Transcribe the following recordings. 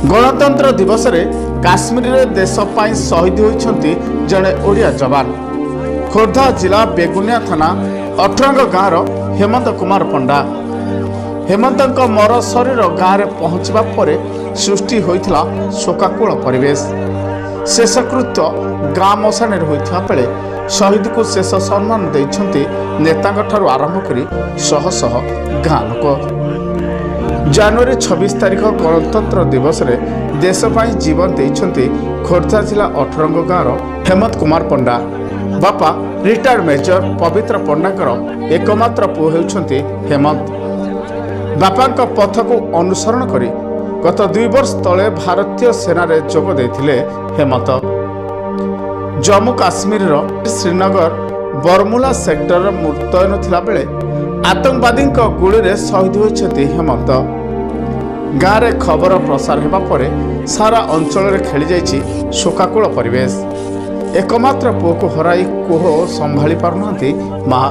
गणतंत्र दिवस रे काश्मीर रे देश पाई शहीद होइछंती जणे ओडिया जवान। खोर्धा जिला बेगुनिया थाना अठरंग गाँव हेमंत कुमार पंडा। हेमंत मर शरीर गाँव में पहुंचवा पर सृष्टि होइथिला शोकाकुल परिवेश। शेषकृत्य गाँ मशाणी होइथिबा बेले शहीद को शेष सम्मान देइछंती नेतांठारु आरंभ करी शह शह गाँ लोक। जनवरी 26 तारिख गणतंत्र दिवस रे देश पाई जीवन देइछंती खोर्धा जिला अठरंग गाँव हेमंत कुमार पंडा। बापा रिटायर्ड मेजर पवित्र पंडांकर एकमात्र पुओ हेउछंती हेमंत। बापांक पथ को अनुसरण करी गत 2 वर्ष तले भारतीय सेना रे जोग देथिले हेमंत। जम्मू काश्मीर श्रीनगर बरमुला सेक्टर मुतयन थिला बेले आतंकवादी गुली रे शहीद होइछंती हेमंत। गाँव रे खबर प्रसार हेबा परे सारा अंचल रे खेली जाइछि शोकाकुल परिवेश। एकमात्र पुओ को हराई कोह संभाली पारुनांती माँ।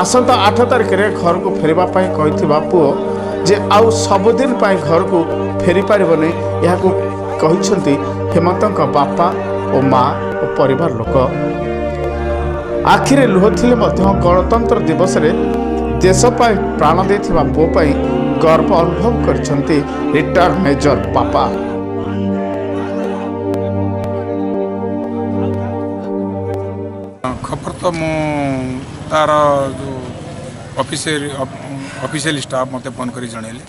आसंता 8 तारिख रे घर को फेरिबा पाई कहिथिबा पुओ जे आउ सबुदिन पाई घर को फेरी पारिबनी याकू कहिसंती हेमंतक बापा और माँ और परिवार लोक। आखिरे लुह थिले मध्य गणतंत्र दिवस रे देश पाई प्राण देथिबा पुओ पाई गर्व अनुभव करछंती रिटायर्ड मेजर बापा। खबर तो मु तार जो ऑफिशियल स्टाफ मते फोन करी जनइले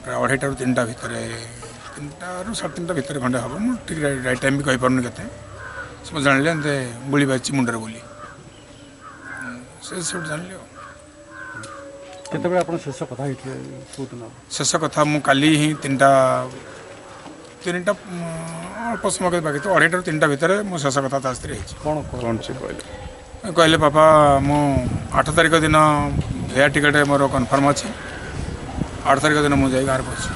प्राय 2:30 ରୁ 3ଟା भितर 3ଟାରୁ 3:30 भितर खंडे हम मु ठीक राइट टाइम भी कहि पारनु केते सब जानले एते गुली बाची मुंडर बोली से सब जानले। केते बे आपण शेष कथा हितले कोतना शेष कथा मु काली ही 3टा अल्प समय बाकी तो 2:30 ରୁ 3ଟା भितर मु शेष कथा तास्त्री कौन से कहले कहले पापा मु 8 तारिख दिन एयर टिकेट मोर कन्फर्म अच्छी 8 तारिख दिन मुझे गाँव पहुँची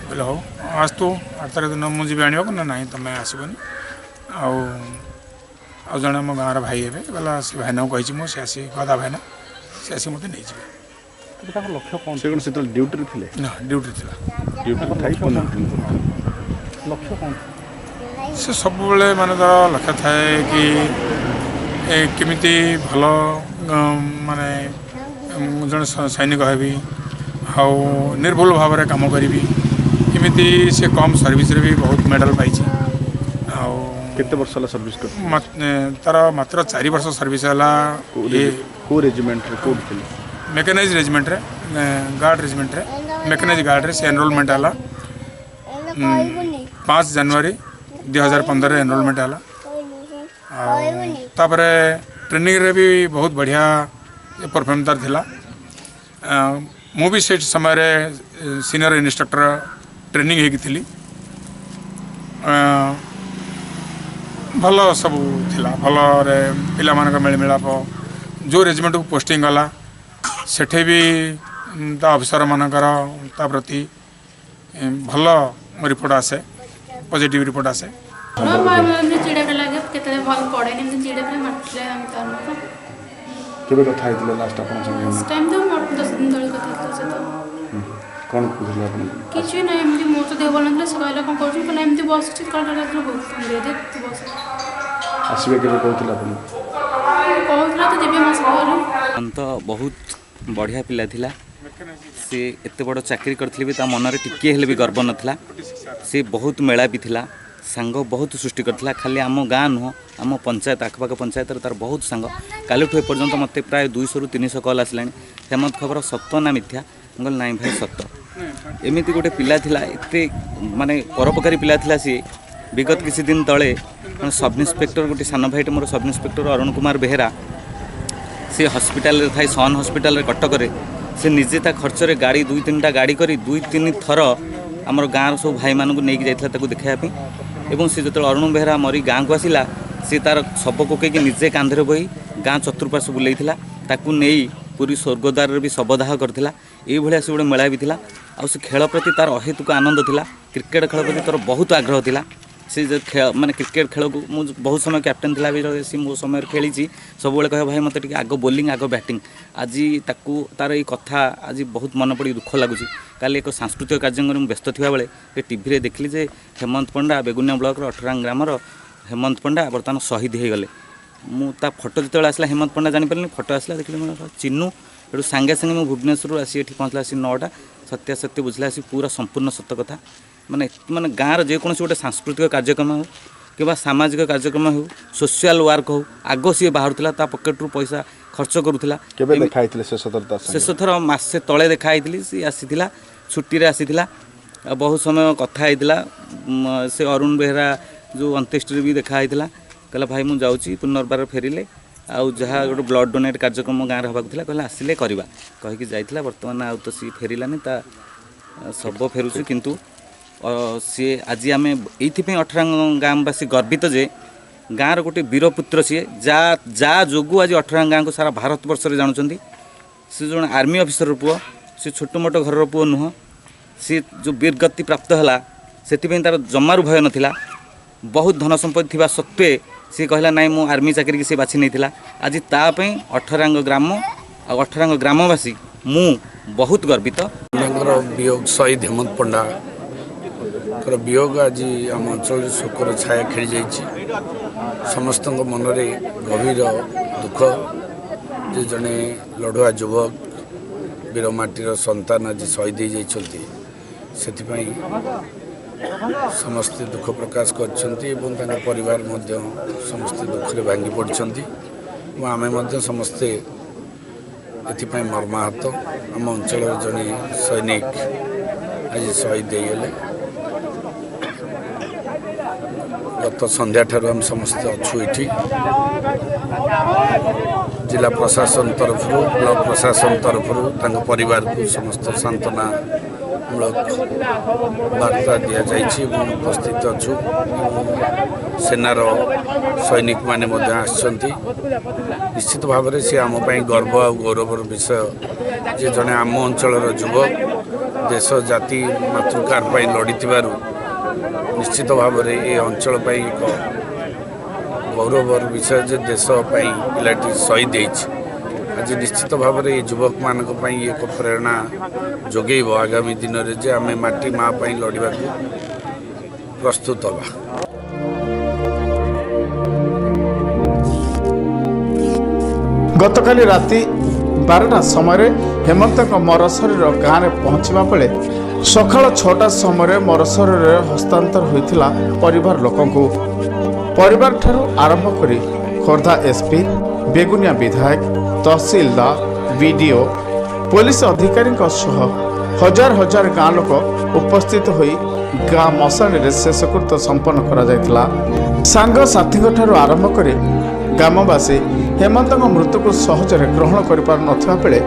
बोले हो आज तू 8 तारिख दिन मुझे भी आने ना ना तुम आसबनी आउ जड़े मो गाँव भाई हे बोला से भाईना को कही मुझे आसी गदा भाईना से आसी मत नहीं लक्ष्य कौन से से ड्यूटी थिले ना ड्यूटी थिला ड्यूटी थाई कोन लक्ष्य कौन से सब बेले माने तो लक्ष्य थाए कि केमिति भल माने जन सैनिक हेबी आउ निर्भुल भाव में काम करी केमिति से कम सर्विस रे भी बहुत मेडल पाई केते वर्ष ला सर्विस कर तार मात्र 4 वर्ष सर्विस हला को रेजिमेंट रे कोड थिले मेकेनाइज रेजिमेंट रे गार्ड रेजिमेंट रे मेकेनाइज गार्ड रे से एनरोलमेंट हला 5 जनवरी 2015 एनरोलमेंट हला तापरे ट्रेनिंग रे भी बहुत बढ़िया परफॉर्म तार थिला। मु भी से समय रे सीनियर इंस्ट्रक्टर ट्रेनिंग हेकी थिली भल सब थिला भल रे पिला मानक मेल मिलाप जो रेजिमेंट को पोस्टिंग गला सेठे भी ता ऑफिसर मानकर ता प्रति भल रिपोर्ट आसे पॉजिटिव रिपोर्ट आसे। केबे कथा हितले लास्ट आपण संगे लास्ट टाइम तो 10 दिन तले कथा हितले से तो कोन पुछले आपण किछु नै एमती मोर तो देह बोल नथले से कहला कोन करछु कहला एमती बस छी कहला लागलो बहुत दे दे तू बस आसीबे केबे कहतला आपण कहतला तो जेबे मास कहलो अंत बहुत बढ़िया पिला थिला से एते बड़ चाकरी करथली भी ता मन रे टिके हेले भी गर्व नथला से बहुत मेला भी थिला सांग बहुत सृष्टि करथिला खाली आम गाँ नुह आम पंचायत आखपाख पंचायत तार बहुत सांग कालुठू एपर्यंत मत प्राय 200 ରୁ 300 कॉल आसला हेमंत खबर सत्य ना मिथ्या गल नाई भाई सत्य एमती गोटे पिला थिला एते माने परोपकारी पिला थिला सी विगत किसी दिन तले सब इन्स्पेक्टर गोटे सान भाईटे मोर सब इन्स्पेक्टर अरुण कुमार बेहेरा से हॉस्पिटल थाई सन हॉस्पिटल कटक से निजे ता खर्च रे गाड़ी 2-3टा गाड़ी करी 2-3 थर आमर गाँव सब भाई मानू नहीं जाता देखापी एवं से जो अरुण बेहेरा मरी गाँव को आसला सी तार शब कोकईक निजे कांधे बही गाँ चतुर्पार्श्व बुलेइथिला ताकू नहीं पूरी स्वर्गद्वार भी शवदाह करथिला। एई भलिया से गोटे मेला भी थिला आ से खेल प्रति तार अहेतुक आनंद थिला क्रिकेट खेल प्रति तार बहुत आग्रह थिला से जो माने क्रिकेट खेल को मुझे बहुत समय कैप्टेन थिला भी सी मो समय खेली सब कह भाई मत आग बोलिंग आग बैटिंग आज तार ये कथा आज बहुत मन पड़ी दुख लगुच काली एक सांस्कृतिक कार्यक्रम व्यस्त थी बेले टीवी देखली जे हेमंत पंडा बेगुनिया ब्लॉक 18 ग्रामर हेमंत पंडा बर्तमान शहीद हो गले मुझा फोटो जो आसला हेमंत पंडा जानीपारे फोटो आसला देखिए चिन्नू एटू सांगे सांगे मुझे भुवनेश्वर आसी ये पहुँचला आसी 9टा सत्यासत्य बुझला आसी पूरा संपूर्ण सत कथा माने माने गाँव जेकोसी गोटे सांस्कृतिक कार्यक्रम हो कि सामाजिक कार्यक्रम हो सोशल वर्क हो आग सी बाहर ता पकेट्रु पैसा खर्च करूला शेष थर मसे तले देखाई सी आसी छुट्टी आसी बहुत समय कथा से अरुण बेहरा जो अंत्येष्टि भी देखाई कहला भाई मुझे जाऊँगी पुनर्बार फेरिले आउ जहाँ गोटे ब्लड डोनेट कार्यक्रम गाँव होगा कहला आसिले करवा कहीकि जाइला बर्तमान आउ तो सी फेरिलानी ता सब फेरुची किंतु सी आज आम ये 18 गाँववासी गर्वित जे गाँव गोटे वीरपुत्र सी जा जोगु आज 18 गाँव को सारा भारत वर्ष में जानुंट सी जो आर्मी ऑफिसर पुओ सी छोट मोट घर पुओ नुह सी जो वीरगति प्राप्त है से तार जमारू भय नाला बहुत धन संपत्ति थी सत्वे सी कहला नाई मो आर्मी चाकरी की सी बाछि नहीं आज तापाई 18 ग्राम आ 18 ग्रामवासी मु बहुत गर्वित वियोग शहीद हेमंत पंडा वियोग आज आम अंचल शोकर छाया खेली जाइए समस्त मन में गभीर दुख जे जड़े लड़ुआ युवक वीरमाटीर संतान आज शहीद हो जाइए समस्ते दुख प्रकाश कर परिवार समस्ते दुख में भांगी पड़ती आम समस्ते ये मर्माहत आम अंचल जड़े सैनिक आज शहीद होगले गत संध्या ठार हम समस्ते अच्छु ये जिला प्रशासन तरफ ब्लॉक प्रशासन तरफ परिवार को समस्त सांत्वना मूलक वार्ता दि जाइए उपस्थित अच्छु सेनार सैनिक माने निश्चित भाव में सी आम गर्व आ गौरवर विषय जे जड़े आम अंचल युवक देश जाति मातृकार लड़ी निश्चित भाव में ये अंचल एक गौरवर विषय जे देश पिलाटी शहीद होती आज निश्चित भाव में ये युवक मानक एक प्रेरणा जोगेब आगामी दिन में जे आम माटी माँ लड़वा प्रस्तुत हवा। गतकाली राति 12टा समय हेमंत मरशरीर गाँव में पहुँचवा बेले सकाल 6टा समय मरशरीर हस्तांतर होता परिवार लोकंकु परिवार ठारू आरंभ करी खोर्धा एसपी बेगुनिया विधायक तहसीलदार वीडीओ पुलिस अधिकारी हजार हजार गाँ लोक उपस्थित होई गाँ मशाणी शेषकृत्य संपन्न करा सांग साथी ठारू आरंभ करी ग्रामवासी हेमंत मृत्यु को सहजरे ग्रहण कर बेले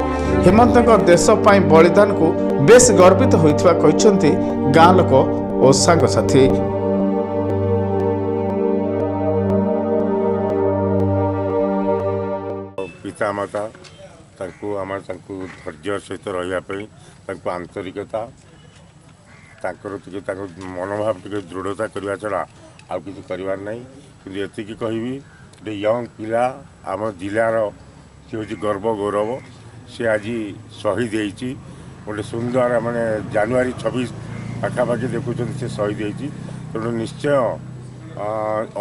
हेमंत देश बलिदान को बेस गर्वित होइथिबा कहिसंती गाँ लोक और सांग साथी। पिता माता धैर्य सहित रही आंतरिकता मनोभाव टे दृढ़ता करने छड़ा आउ कि करार ना कि एति कहबी गोटे यंग पिला आम जिलार सी हूँ गर्व गौरव सी आज शहीद होती गोटे सुंदर माने जनवरी 26 पाखापाखि देखुं से शहीद होती तेणु निश्चय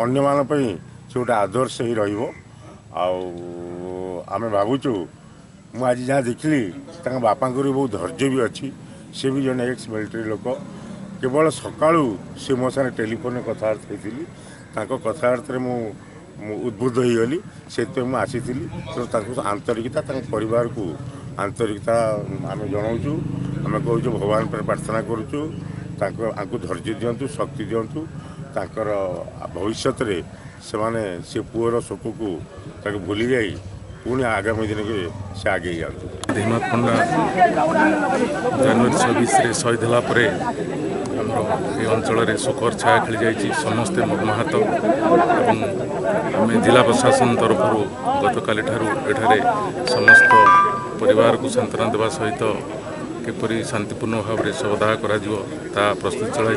अन्य मान से गोटे आदर्श ही आम भावुँ मुझे आज जहाँ देखली बापा बहुत धैर्य भी अच्छी सी भी जन एक्स मिलिट्री लोक केवल सकाळू सी मो सारे टेलीफोन कथबार्ता होती कथबार्ता उद्बुद्ध हो गली से मुझे आसी तो आंतरिकता परिवार को आंतरिकता आम जनाऊँ आम कहूँ भगवान पर प्रार्थना करूँ धैर्य दिंतु शक्ति दिंतु भविष्य में से पुअर शोक को भूली जाई पुणी आगामी दिन के से आगे जातु। हेमंत पंडा जनवरी 26 शहीद होगापर ये अंचल शोकर छाया खेली जाइए समस्ते मर्माहत आम जिला प्रशासन तरफ गतकाली एठारे समस्त परिवार को सांत्वना देवा सहित किपरि शांतिपूर्ण भाव में शवदाह करा प्रस्तुत चलाई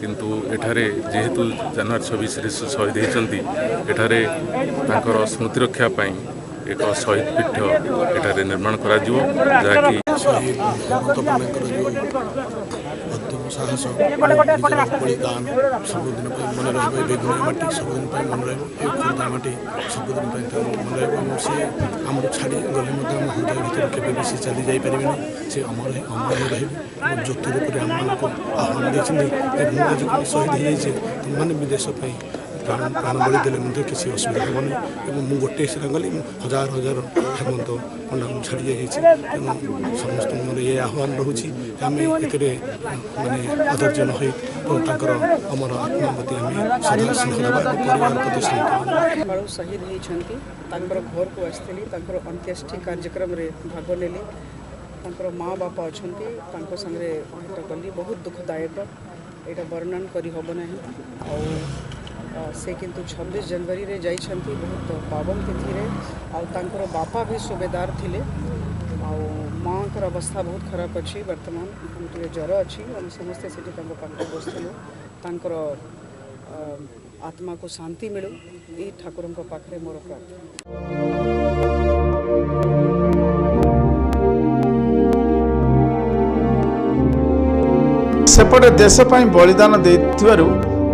किंतु एठारे जेहेतु जनवरी 26 रे शहीद होती एठारे तांकर स्मृति रक्षा पाई एक शहीद पीठ एठारे निर्माण करा जिवो जाकि शहीद हेमंत पण्डेकर जो उद्यम साहस बलिदान सबुदिन मन रही बेगुनिया माटी सबुदिन मन रही खोर्धा माटी सबुदिन मन रही सी आम छाड़ी गले हृदय भर के सी चली जापर से अमर अमर रही ज्योति रूप आम आह्वान देते शहीद होने भी देशपाई प्राण बलि देले किसी असुविधा हेनी और मुझे गोटे सीधा गली हजार हजार हेमंत पंडा छाड़ी जाइए तेणु समस्त मोर ये आह्वान रोचे आम ए मानने अधर्य न अमर आत्मा प्रति आम सदा स्नेह देवा परिवार प्रति स्नेह शहीद होती घर को आसती अंत्येष्टि कार्यक्रम भाग नेली माँ बापा अच्छा सामने भेट कली बहुत दुखदायक यहाँ वर्णन करना से किंतु 26 जनवरी रे जाइछंती बहुत पावन तिथि रे आउर बापा भी सूबेदार थिले माँ कर अवस्था बहुत खराब अच्छी वर्तमान ज्वर अच्छी आम समस्ते से पाखे बसलु आत्मा को शांति मिलू ये ठाकुर पाखे मोर प्रार्थना। सेपटे देश पाई बलिदान देथिबारु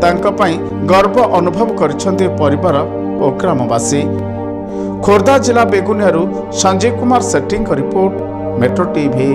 तांका पाई गर्व अनुभव करिसेंती परिवार और ग्रामवासी। खोर्धा जिला बेगुनियारू Sanjeev Kumar Setty report metro TV.